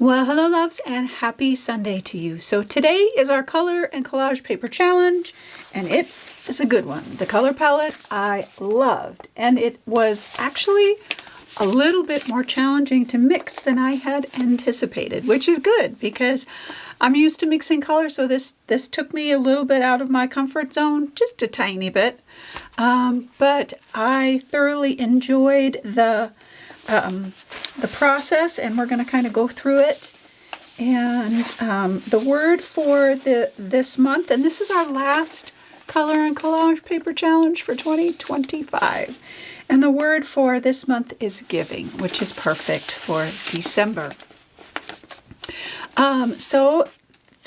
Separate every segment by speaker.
Speaker 1: Well, hello loves and happy Sunday to you. So today is our color and collage paper challenge and it is a good one. The color palette I loved and it was actually a little bit more challenging to mix than I had anticipated, which is good because I'm used to mixing color, so this took me a little bit out of my comfort zone, just a tiny bit. But I thoroughly enjoyed the process, and we're going to kind of go through it. And the word for this month, and this is our last color and collage paper challenge for 2025. And the word for this month is giving, which is perfect for December. So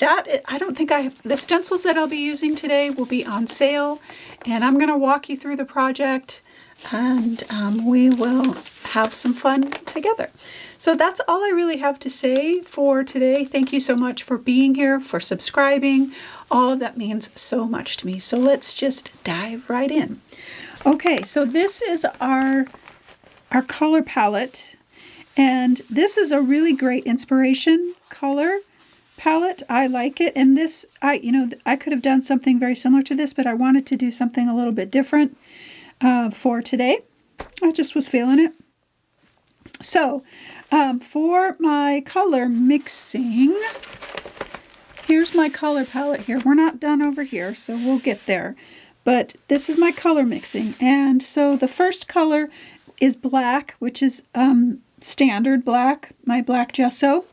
Speaker 1: I don't think the stencils that I'll be using today will be on sale, and I'm going to walk you through the project and we will have some fun together. So that's all I really have to say for today. Thank you so much for being here, for subscribing. All of that means so much to me. So let's just dive right in. Okay, so this is our color palette, and this is a really great inspiration color palette. I like it, and this I could have done something very similar to this, but I wanted to do something a little bit different for today. I just was feeling it. So for my color mixing, here's my color palette here. We're not done over here, so we'll get there. But this is my color mixing. And so the first color is black, which is standard black, my black gesso.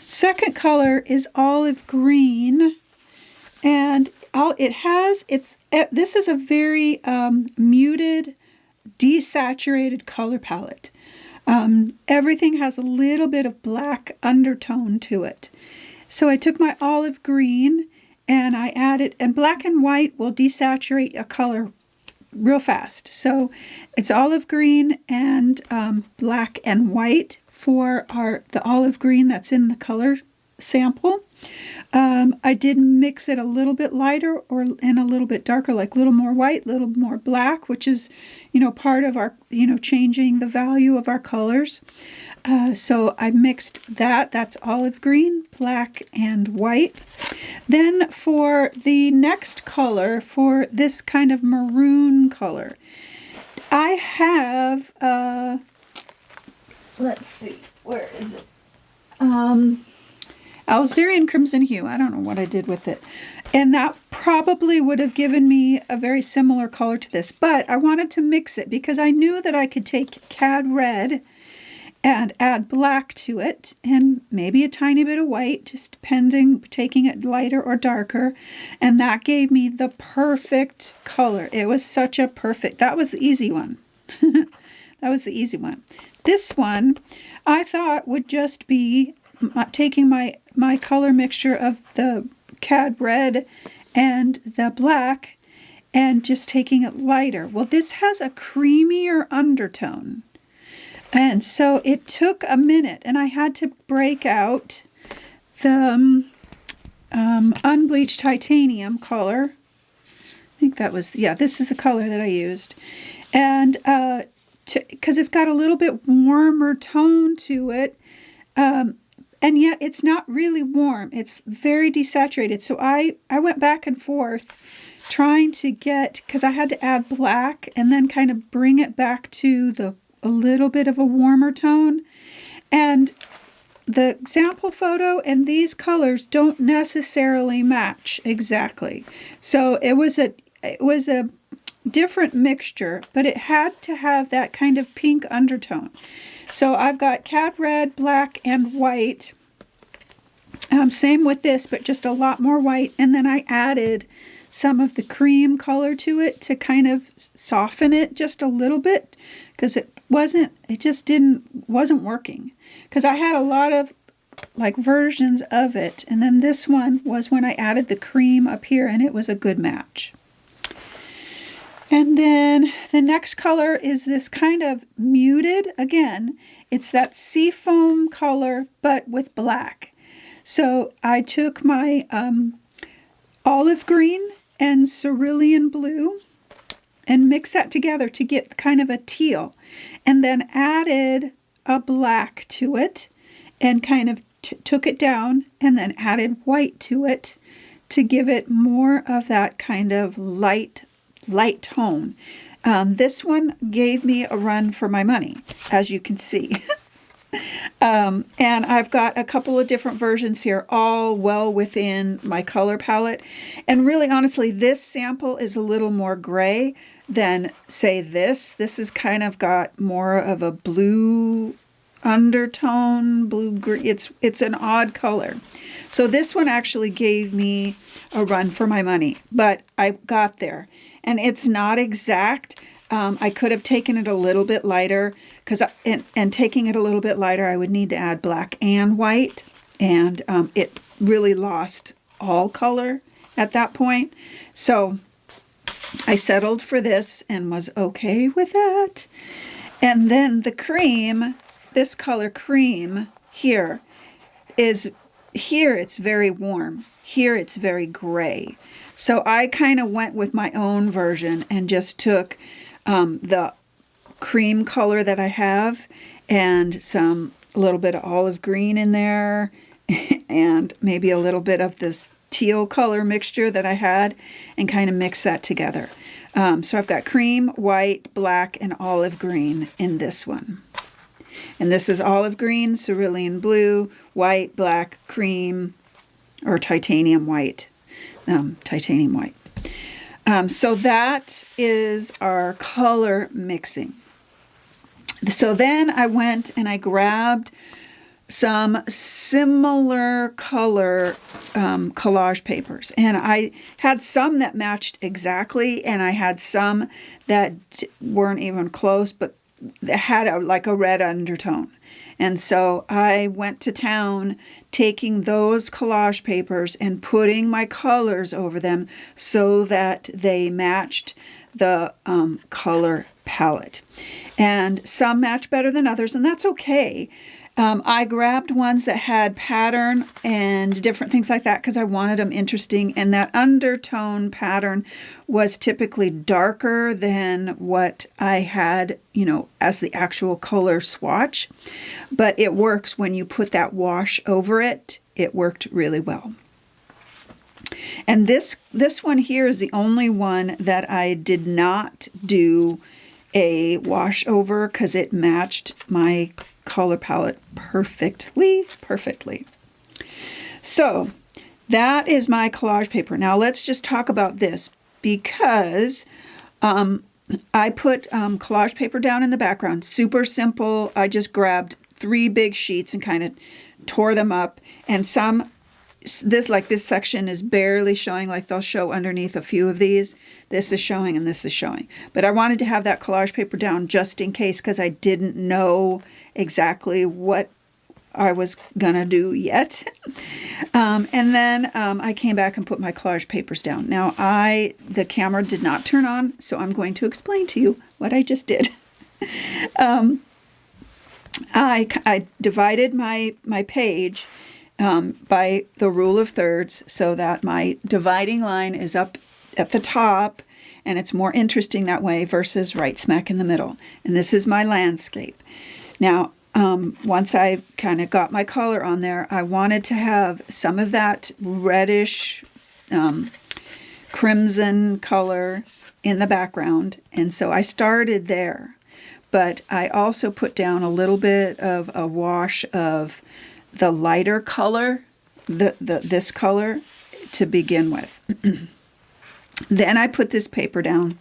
Speaker 1: Second color is olive green. And this is a very muted, desaturated color palette. Everything has a little bit of black undertone to it. So I took my olive green and I added, and black and white will desaturate a color real fast. So it's olive green and black and white for the olive green that's in the color sample. I did mix it a little bit lighter and a little bit darker, like a little more white, a little more black, which is, part of our, changing the value of our colors. So I mixed that. That's olive green, black, and white. Then for the next color, for this kind of maroon color, I have, let's see, where is it? Alizarin Crimson Hue. I don't know what I did with it. And that probably would have given me a very similar color to this. But I wanted to mix it because I knew that I could take Cad Red and add black to it. And maybe a tiny bit of white, just depending, taking it lighter or darker. And that gave me the perfect color. It was such a perfect, that was the easy one. That was the easy one. This one, I thought would just be taking my color mixture of the Cad Red and the black and just taking it lighter. Well, this has a creamier undertone. And so it took a minute, and I had to break out the unbleached titanium color. I think that was, this is the color that I used. And because it's got a little bit warmer tone to it, and yet it's not really warm. It's very desaturated. So I went back and forth trying to get, because I had to add black and then kind of bring it back to a little bit of a warmer tone. And the example photo and these colors don't necessarily match exactly. So it was a different mixture, but it had to have that kind of pink undertone. So I've got Cad Red, black, and white. Same with this, but just a lot more white. And then I added some of the cream color to it to kind of soften it just a little bit, because it wasn't working. Because I had a lot of versions of it. And then this one was when I added the cream up here, and it was a good match. And then the next color is this kind of muted. Again, it's that seafoam color, but with black. So I took my olive green and cerulean blue and mixed that together to get kind of a teal. And then added a black to it and kind of took it down and then added white to it to give it more of that kind of light tone. This one gave me a run for my money, as you can see. And I've got a couple of different versions here, all well within my color palette. And really, honestly, this sample is a little more gray than, say, this. This has kind of got more of a blue undertone, blue-green. It's an odd color. So this one actually gave me a run for my money, but I got there. And it's not exact. I could have taken it a little bit lighter, and taking it a little bit lighter, I would need to add black and white, and it really lost all color at that point. So I settled for this and was okay with that. And then the cream, this color cream here, it's very warm. Here it's very gray. So I kind of went with my own version and just took the cream color that I have and a little bit of olive green in there and maybe a little bit of this teal color mixture that I had and kind of mix that together. So I've got cream, white, black, and olive green in this one. And this is olive green, cerulean blue, white, black, cream, or titanium white. So that is our color mixing. So then I went and I grabbed some similar color collage papers. And I had some that matched exactly, and I had some that weren't even close, but that had like a red undertone. And so I went to town taking those collage papers and putting my colors over them so that they matched the color palette. And some match better than others, and that's okay. I grabbed ones that had pattern and different things like that because I wanted them interesting. And that undertone pattern was typically darker than what I had, as the actual color swatch. But it works when you put that wash over it. It worked really well. And this one here is the only one that I did not do a wash over because it matched my color palette perfectly. So that is my collage paper. Now let's just talk about this because I put collage paper down in the background. Super simple. I just grabbed 3 big sheets and kind of tore them up, and this section is barely showing, like they'll show underneath a few of these. This is showing and this is showing. But I wanted to have that collage paper down just in case because I didn't know exactly what I was going to do yet. And then I came back and put my collage papers down. Now the camera did not turn on, so I'm going to explain to you what I just did. I divided my page by the rule of thirds so that my dividing line is up at the top and it's more interesting that way versus right smack in the middle. And this is my landscape. Now, once I kind of got my color on there, I wanted to have some of that reddish crimson color in the background. And so I started there. But I also put down a little bit of a wash of the lighter color, this color, to begin with. Then I put this paper down,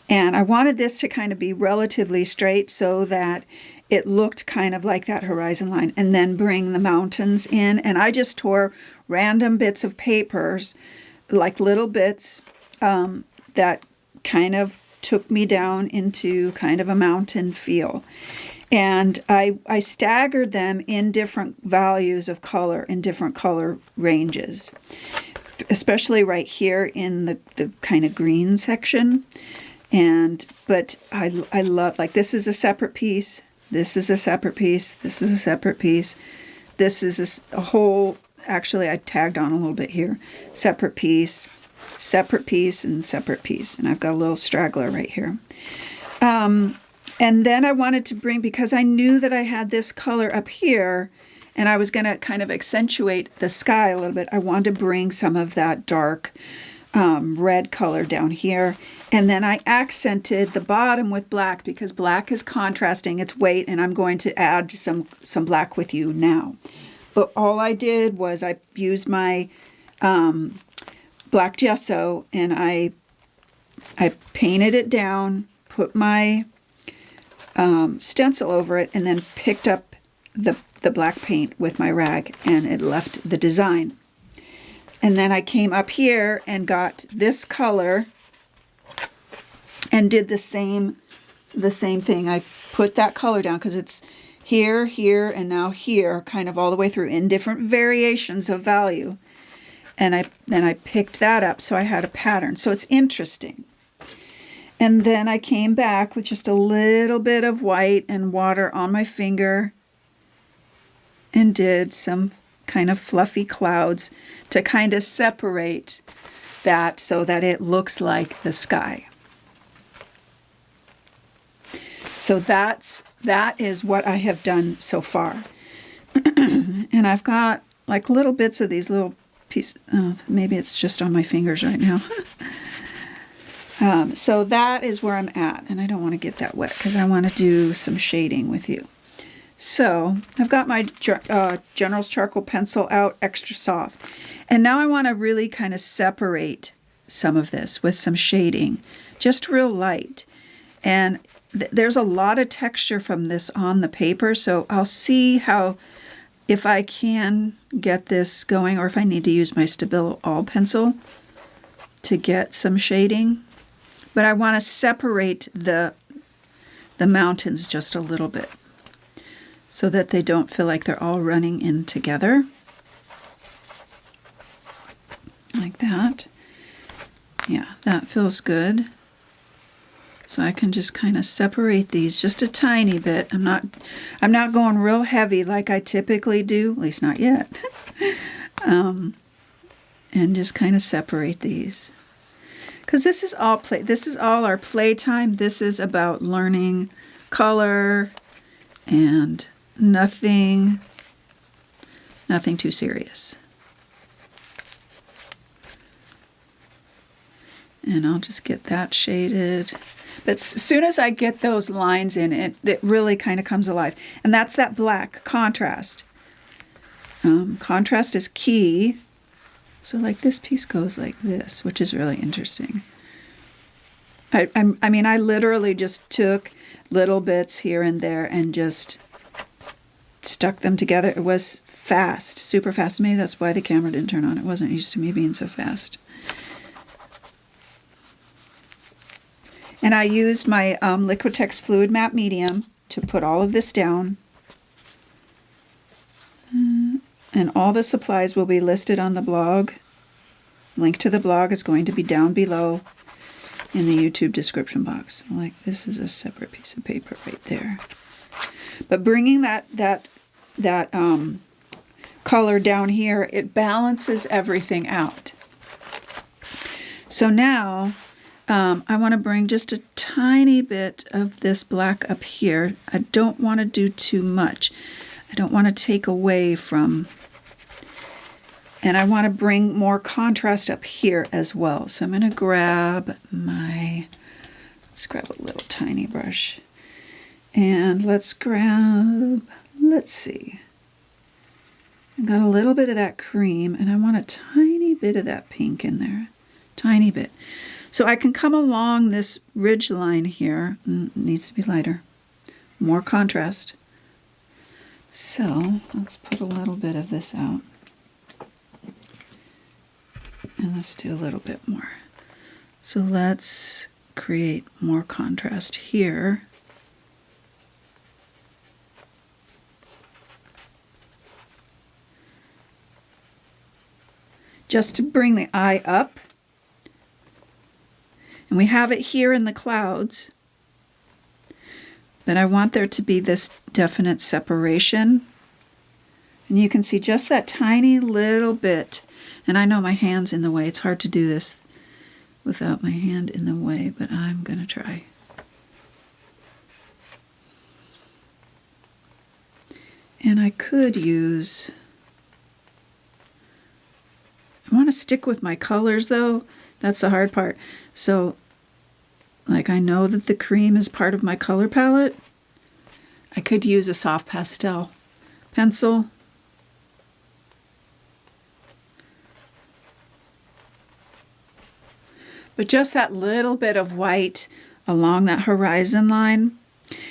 Speaker 1: and I wanted this to kind of be relatively straight so that it looked kind of like that horizon line, and then bring the mountains in. And I just tore random bits of papers, like little bits that kind of took me down into kind of a mountain feel. And I staggered them in different values of color, in different color ranges, especially right here in the kind of green section. But I love, like, this is a separate piece, this is a separate piece, this is a separate piece, this is a whole, actually I tagged on a little bit here, separate piece, and separate piece. And I've got a little straggler right here. And then I wanted to bring, because I knew that I had this color up here, and I was going to kind of accentuate the sky a little bit. I wanted to bring some of that dark red color down here. And then I accented the bottom with black because black is contrasting its weight, and I'm going to add some black with you now. But all I did was I used my black gesso, and I painted it down, put my stencil over it, and then picked up the black paint with my rag, and it left the design. And then I came up here and got this color and did the same thing. I put that color down because it's here, here, and now here, kind of all the way through in different variations of value. And then I picked that up, so I had a pattern. So it's interesting. And then I came back with just a little bit of white and water on my finger and did some kind of fluffy clouds to kind of separate that so that it looks like the sky. So that is what I have done so far. And I've got like little bits of these little pieces. Maybe it's just on my fingers right now. So that is where I'm at. And I don't want to get that wet because I want to do some shading with you. So I've got my General's charcoal pencil out, extra soft. And now I want to really kind of separate some of this with some shading, just real light. And there's a lot of texture from this on the paper, so I'll see how, if I can get this going, or if I need to use my Stabilo All pencil to get some shading. But I want to separate the mountains just a little bit, so that they don't feel like they're all running in together. Like that. Yeah, that feels good. So I can just kind of separate these just a tiny bit. I'm not going real heavy like I typically do, at least not yet. And just kind of separate these. Because this is all play. This is all our playtime. This is about learning color and nothing too serious. And I'll just get that shaded. But as soon as I get those lines in, it really kind of comes alive. And that's that black contrast. Contrast is key. So like this piece goes like this, which is really interesting. I mean, I literally just took little bits here and there and just stuck them together. It was fast, super fast. Maybe that's why the camera didn't turn on. It wasn't used to me being so fast. And I used my Liquitex Fluid Matte Medium to put all of this down. And all the supplies will be listed on the blog. Link to the blog is going to be down below in the YouTube description box. Like, this is a separate piece of paper right there. But bringing that color down here, it balances everything out. So now I want to bring just a tiny bit of this black up here. I don't want to do too much. I don't want to take away from, and I want to bring more contrast up here as well. So I'm going to grab let's grab a little tiny brush. And let's see. I've got a little bit of that cream, and I want a tiny bit of that pink in there. Tiny bit. So I can come along this ridge line here. It needs to be lighter. More contrast. So let's put a little bit of this out. And let's do a little bit more. So let's create more contrast here. Just to bring the eye up. And we have it here in the clouds. But I want there to be this definite separation. And you can see just that tiny little bit. And I know my hand's in the way. It's hard to do this without my hand in the way, but I'm going to try. And I could use, I want to stick with my colors though. That's the hard part. So, like, I know that the cream is part of my color palette. I could use a soft pastel pencil. But just that little bit of white along that horizon line.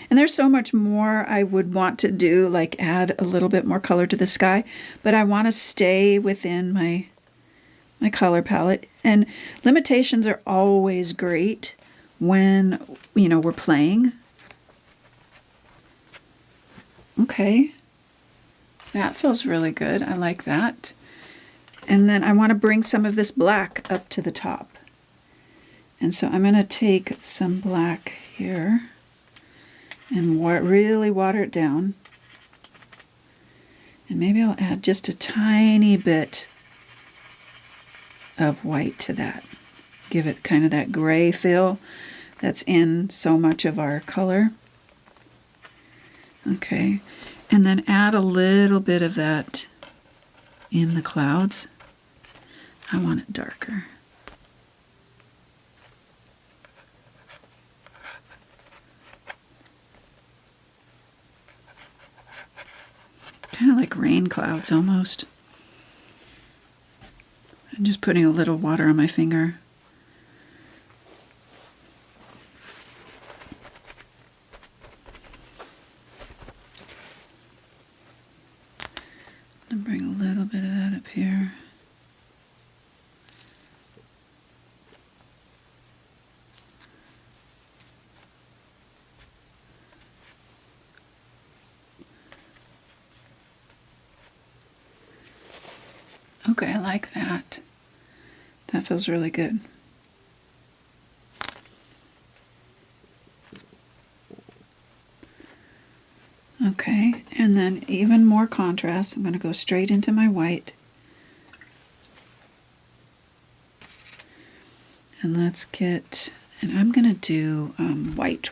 Speaker 1: And there's so much more I would want to do, like add a little bit more color to the sky, but I want to stay within my color palette. And limitations are always great when, we're playing. Okay, that feels really good. I like that. And then I want to bring some of this black up to the top. And so I'm going to take some black here and really water it down. And maybe I'll add just a tiny bit of white to that. Give it kind of that gray feel that's in so much of our color. Okay, and then add a little bit of that in the clouds. I want it darker. Kind of like rain clouds almost. I'm just putting a little water on my finger. And bring a little bit of that up here. Okay, I like that. That feels really good. Okay, and then even more contrast. I'm going to go straight into my white. And let's get, and I'm going to do white,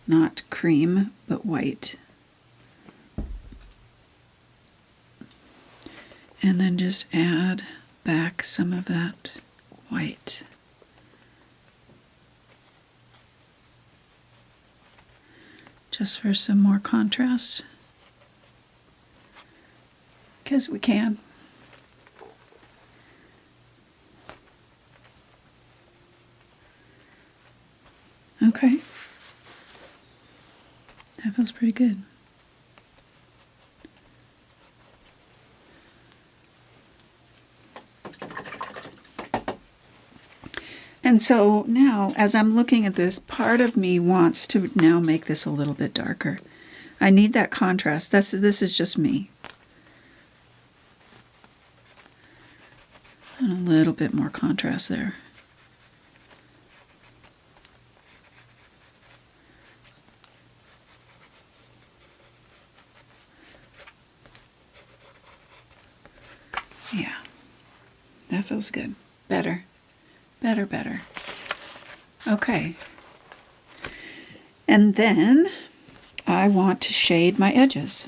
Speaker 1: not cream, but white. And then just add back some of that white. Just for some more contrast. Because we can. Okay. That feels pretty good. And so now, as I'm looking at this, part of me wants to now make this a little bit darker. I need that contrast. This is just me. And a little bit more contrast there. Yeah, that feels good. Better. Better. Okay. And then I want to shade my edges.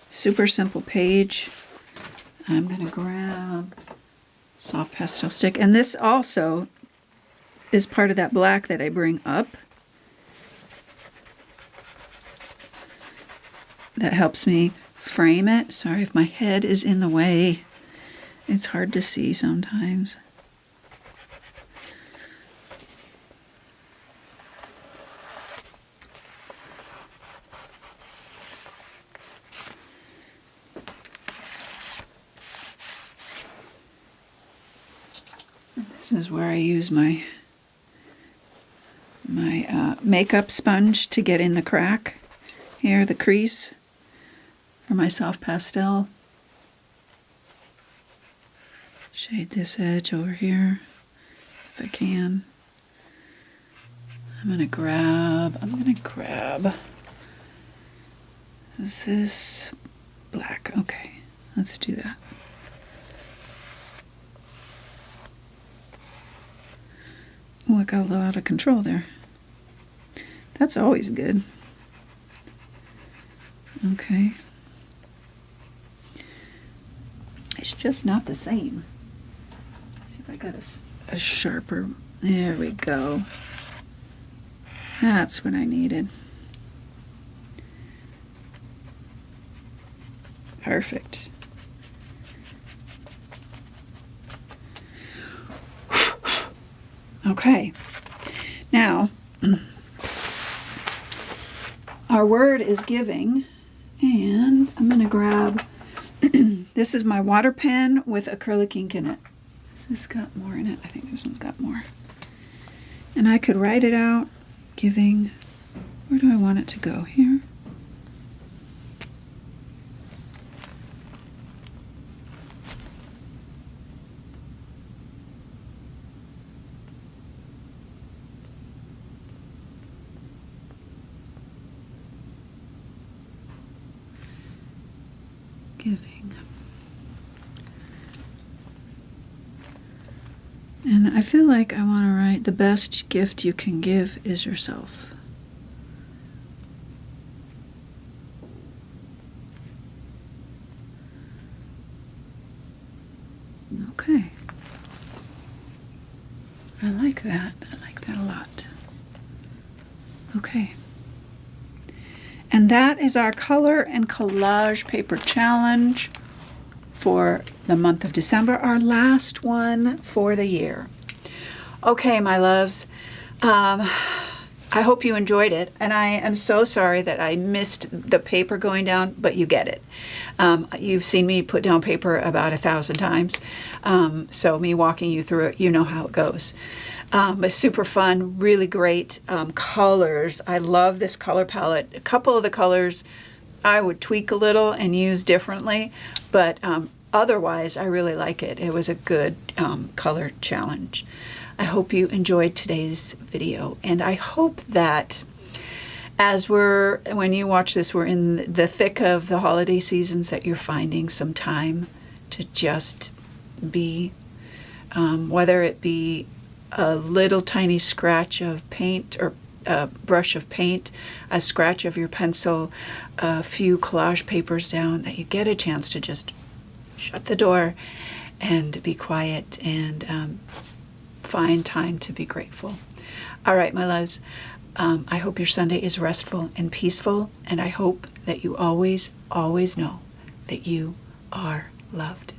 Speaker 1: Super simple page. I'm going to grab soft pastel stick. And this also is part of that black that I bring up. That helps me frame it. Sorry if my head is in the way. It's hard to see sometimes. This is where I use my makeup sponge to get in the crack here, the crease for my soft pastel. Shade this edge over here if I can. I'm gonna grab this black. Okay, let's do that. Oh, I got a little out of control there. That's always good. Okay. It's just not the same. Let's see if I got a sharper. There we go. That's what I needed. Perfect. Okay. Now, our word is giving, and I'm going to grab, this is my water pen with acrylic ink in it. Has this got more in it? I think this one's got more. And I could write it out, giving, where do I want it to go? Here? Giving. And I feel like I want to write, the best gift you can give is yourself. Okay. I like that. I like that a lot. Okay. And that is our color and collage paper challenge for the month of December, our last one for the year. Okay, my loves, I hope you enjoyed it, and I am so sorry that I missed the paper going down, but you get it. You've seen me put down paper about 1,000 times, so me walking you through it, you know how it goes. But super fun, really great colors. I love this color palette. A couple of the colors I would tweak a little and use differently, but otherwise I really like it. It was a good color challenge. I hope you enjoyed today's video, and I hope that when you watch this, we're in the thick of the holiday seasons, that you're finding some time to just be, whether it be a little tiny scratch of paint or a brush of paint, a scratch of your pencil, a few collage papers down, that you get a chance to just shut the door and be quiet and find time to be grateful. All right, my loves, I hope your Sunday is restful and peaceful, and I hope that you always, always know that you are loved.